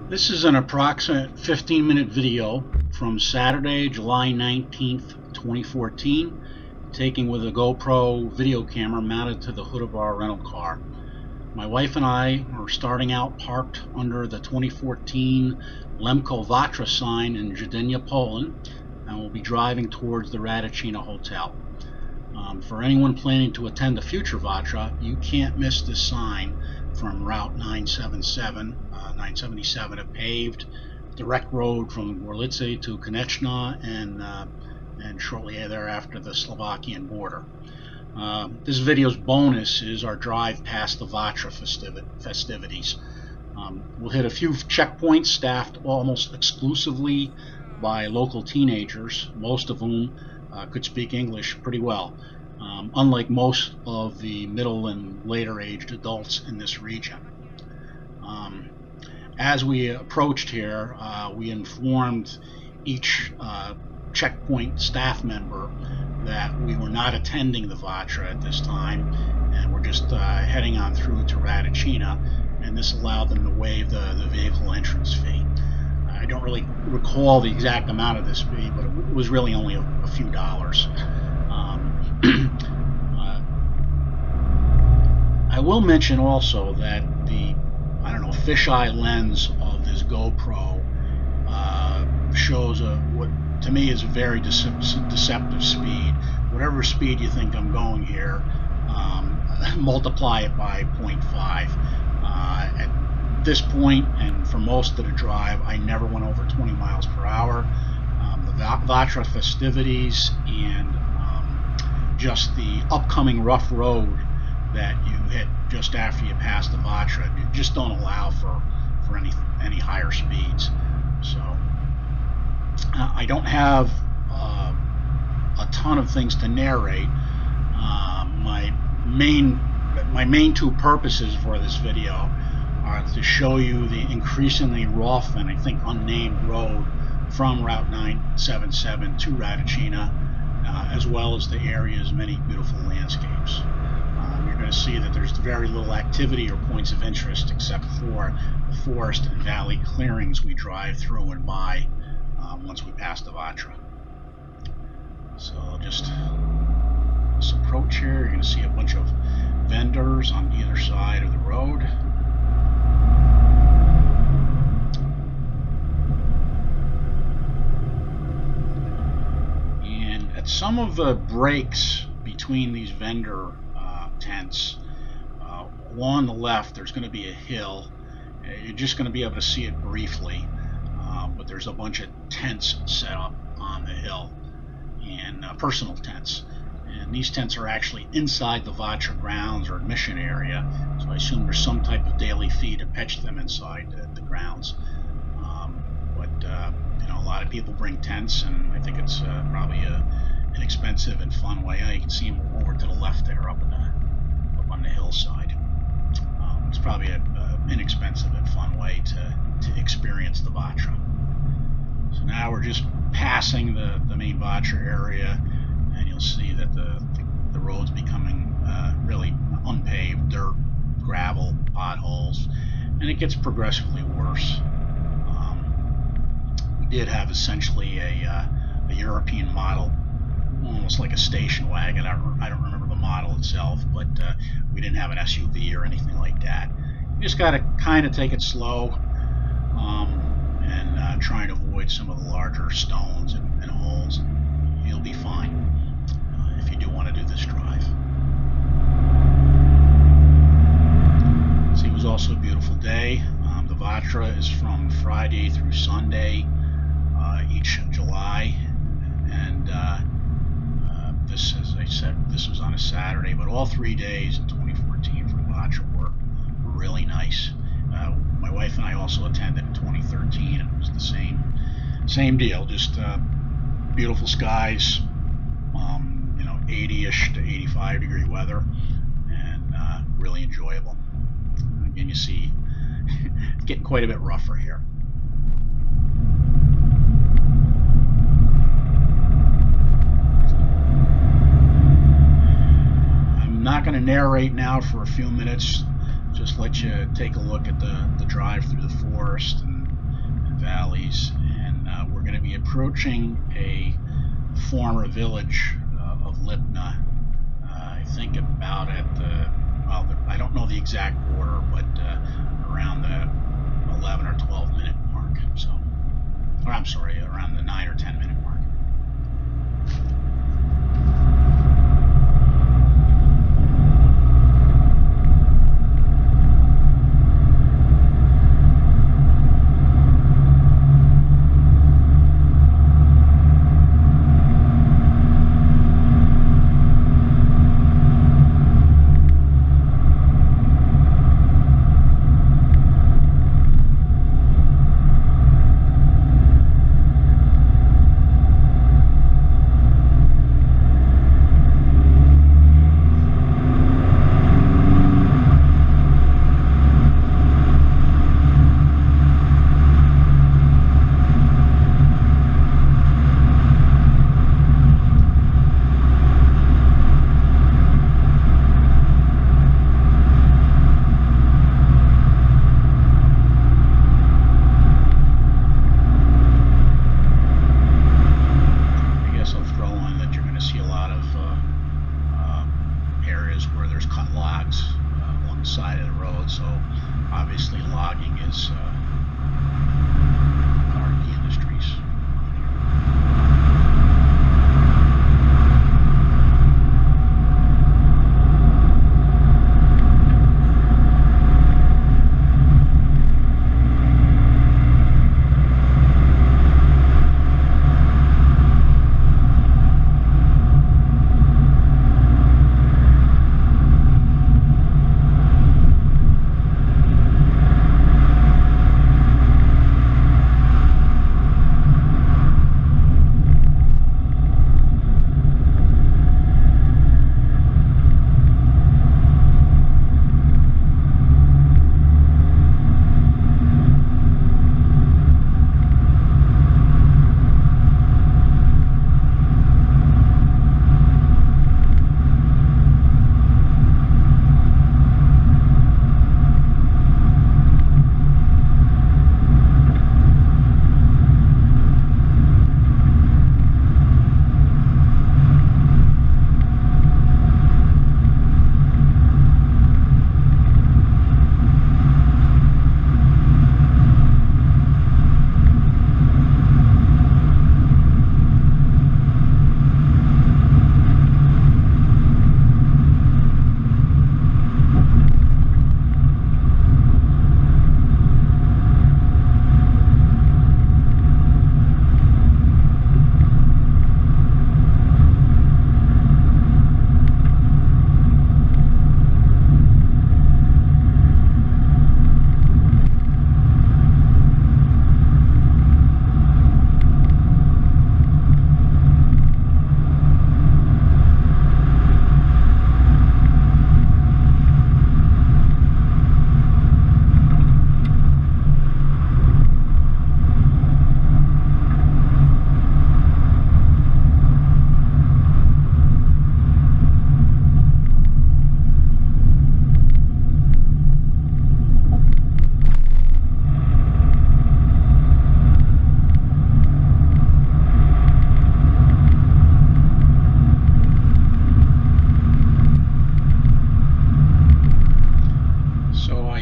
This is an approximate 15-minute video from Saturday, July 19th, 2014, taken with a GoPro video camera mounted to the hood of our rental car. My wife and I are starting out parked under the 2014 Lemko Vatra sign in Zdynia, Poland, and we'll be driving towards the Radocyna hotel. For anyone planning to attend a future Vatra, you can't miss this sign from Route 977, a paved direct road from Gorlice to Konechna and shortly thereafter the Slovakian border. This video's bonus is our drive past the Vatra festivities. We'll hit a few checkpoints staffed almost exclusively by local teenagers, most of whom could speak English pretty well, unlike most of the middle and later aged adults in this region. As we approached here, we informed each checkpoint staff member that we were not attending the Vatra at this time, and we're just heading on through to Radocyna, and this allowed them to waive the vehicle entrance fee. I don't really recall the exact amount of this fee, but it was really only a few dollars. I will mention also that the fisheye lens of this GoPro shows what to me is a very deceptive speed. Whatever speed you think I'm going here, multiply it by 0.5. At this point, and for most of the drive, I never went over 20 miles per hour. The Vatra festivities and just the upcoming rough road that you hit just after you pass the Vatra just don't allow for any higher speeds. So I don't have a ton of things to narrate. My main two purposes for this video are to show you the increasingly rough and I think unnamed road from Route 977 to Radocyna, as well as the area's many beautiful landscapes. You're going to see that there's very little activity or points of interest except for the forest and valley clearings we drive through and by once we pass the Vatra. So just this approach here, you're going to see a bunch of vendors on either side of the road. And at some of the breaks between these vendor tents, along the left there's going to be a hill. You're just going to be able to see it briefly, but there's a bunch of tents set up on the hill, and personal tents, and these tents are actually inside the Vatra grounds or admission area, so I assume there's some type of daily fee to pitch them inside the grounds. But a lot of people bring tents, and I think it's probably an expensive and fun way. You can see them over to the left there, up on the hillside. It's probably an inexpensive and fun way to experience the Vatra. So now we're just passing the main Vatra area, and you'll see that the road's becoming really unpaved, dirt, gravel, potholes, and it gets progressively worse. We did have essentially a European model, almost like a station wagon. I don't remember the model itself, but we didn't have an SUV or anything like that. You just got to kind of take it slow and try and avoid some of the larger stones and holes, and you'll be fine if you do want to do this drive. See, it was also a beautiful day. The Vatra is from Friday through Sunday each July, and this, as I said, this was on a Saturday, but all 3 days in 2014 for Vatra were really nice. My wife and I also attended in 2013, and it was the same deal, just beautiful skies, 80-ish to 85 degree weather, and really enjoyable. Again, you see it's getting quite a bit rougher here. I'm not going to narrate now for a few minutes, just let you take a look at the drive through the forest and valleys, and we're going to be approaching a former village of Lipna. I think about at the, well, I don't know the exact order, but around the 11 or 12 minute mark. So, or I'm sorry, around the 9 or 10 minute mark.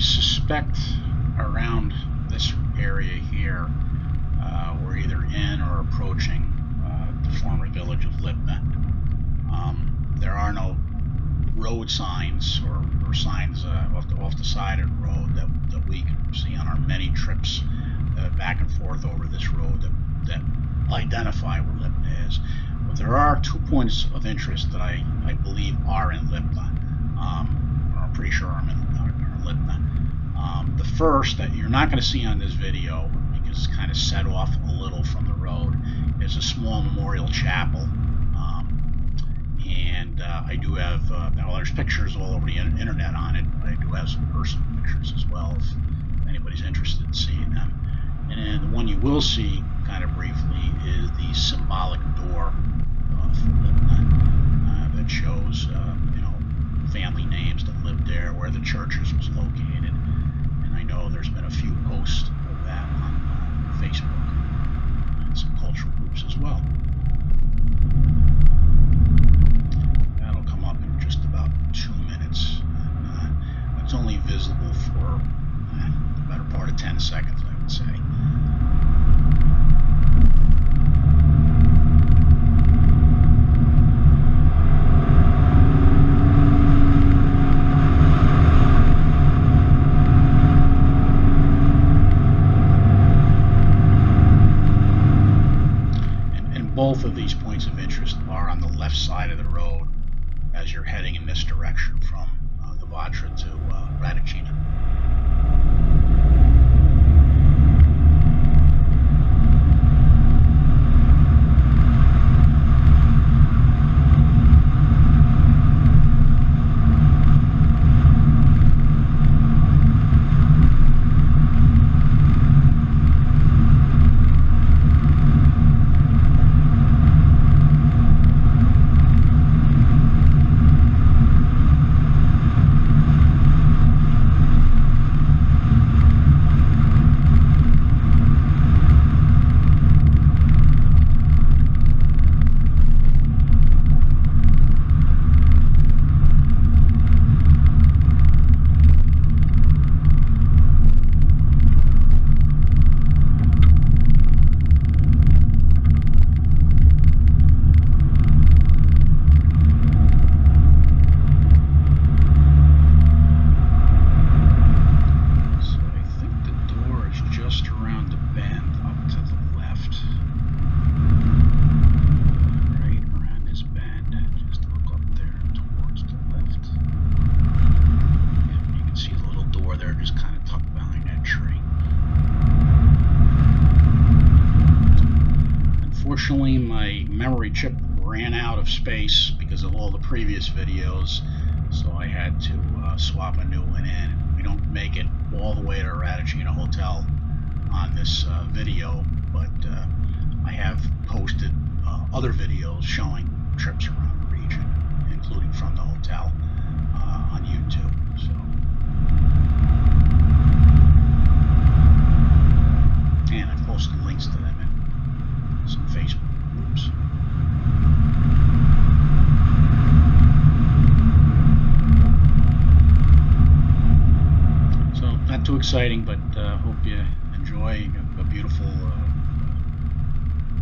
suspect around this area here, we're either in or approaching the former village of Lipna. There are no road signs or signs off the side of the road that we can see on our many trips back and forth over this road that identify where Lipna is. But there are 2 points of interest that I believe are in Lipna. Or I'm pretty sure are in Lipna. The first that you're not going to see on this video because it's kind of set off a little from the road is a small memorial chapel. And I do have, well, there's pictures all over the internet on it, but I do have some personal pictures as well if anybody's interested in seeing them. And then the one you will see, kind of briefly, is the symbolic door for Lipna that shows, family names that lived there, where the churches was located. And I know there's been a few posts of that on Facebook 10 seconds, I would say. Both of these points of interest are on the left side of the road as you're heading in this direction from the Vatra to Radocyna. Unfortunately, my memory chip ran out of space because of all the previous videos, so I had to swap a new one in. We don't make it all the way to Radocyna Hotel on this video, but I have posted other videos showing trips around the region, including from the hotel, on YouTube. And I've posted links to them in some Facebook groups. So not too exciting, but hope you enjoy a beautiful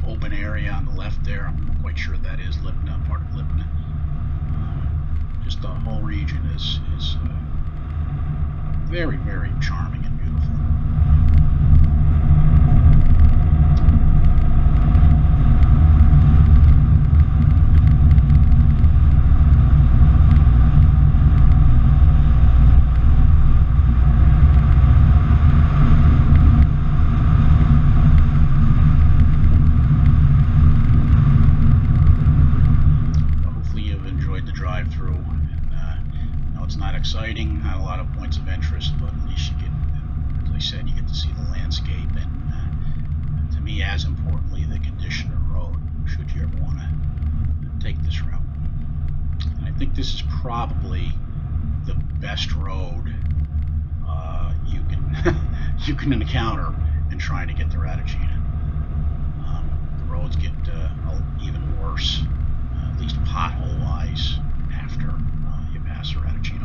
open area on the left there. I'm not quite sure that is Lipna, part of Lipna. Just the whole region is very, very charming and beautiful. Drive-through, and it's not exciting, not a lot of points of interest, but at least you get, as I said, you get to see the landscape, and to me, as importantly, the condition of the road, should you ever want to take this route. And I think this is probably the best road you can encounter in trying to get to Radocyna. The roads get even worse, at least pothole-wise, after you pass Radocyna.